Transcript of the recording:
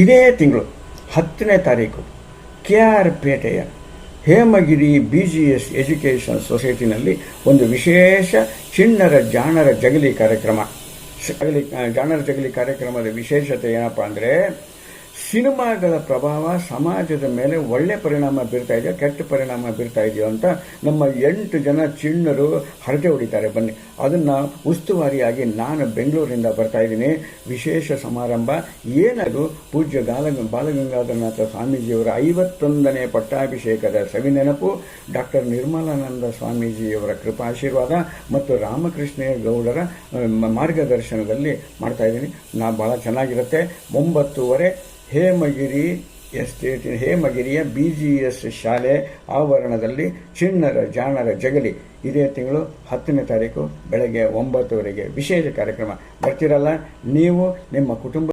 ಇದೇ ತಿಂಗಳು 10ನೇ ತಾರೀಕು KR ಪೇಟೆಯ ಹೇಮಗಿರಿ BGS ಎಜುಕೇಷನ್ ಸೊಸೈಟಿನಲ್ಲಿ ಒಂದು ವಿಶೇಷ ಚಿಣ್ಣರ ಜಾಣರ ಜಗಲಿ ಕಾರ್ಯಕ್ರಮ. ಜಾಣರ ಜಗಲಿ ಕಾರ್ಯಕ್ರಮದ ವಿಶೇಷತೆ ಏನಪ್ಪ ಅಂದರೆ, ಸಿನಿಮಾಗಳ ಪ್ರಭಾವ ಸಮಾಜದ ಮೇಲೆ ಒಳ್ಳೆ ಪರಿಣಾಮ ಬೀರ್ತಾ ಇದೆಯೋ ಕೆಟ್ಟ ಪರಿಣಾಮ ಬೀರ್ತಾ ಇದೆಯೋ ಅಂತ ನಮ್ಮ 8 ಜನ ಚಿಣ್ಣರು ಹರಟೆ ಹೊಡಿತಾರೆ. ಬನ್ನಿ, ಅದನ್ನು ಉಸ್ತುವಾರಿಯಾಗಿ ನಾನು ಬೆಂಗಳೂರಿಂದ ಬರ್ತಾ ಇದ್ದೀನಿ. ವಿಶೇಷ ಸಮಾರಂಭ ಏನದು, ಪೂಜ್ಯ ಬಾಲಗಂಗಾಧರನಾಥ ಸ್ವಾಮೀಜಿಯವರ 51ನೇ ಪಟ್ಟಾಭಿಷೇಕದ ಸವಿನೆನಪು, ಡಾಕ್ಟರ್ ನಿರ್ಮಲಾನಂದ ಸ್ವಾಮೀಜಿಯವರ ಕೃಪಾಶೀರ್ವಾದ ಮತ್ತು ರಾಮಕೃಷ್ಣ ಗೌಡರ ಮಾರ್ಗದರ್ಶನದಲ್ಲಿ ಮಾಡ್ತಾ ಇದ್ದೀನಿ. ಭಾಳ ಚೆನ್ನಾಗಿರುತ್ತೆ. 9:30 ಹೇಮಗಿರಿಯ BGS ಶಾಲೆ ಆವರಣದಲ್ಲಿ ಚಿಣ್ಣರ ಜಾಣರ ಜಗಲಿ. ಇದೇ ತಿಂಗಳು 10ನೇ ತಾರೀಕು ಬೆಳಗ್ಗೆ 9 ಗಂಟೆಗೆ ವಿಶೇಷ ಕಾರ್ಯಕ್ರಮ. ಬರ್ತಿರಲ್ಲ ನೀವು, ನಿಮ್ಮ ಕುಟುಂಬ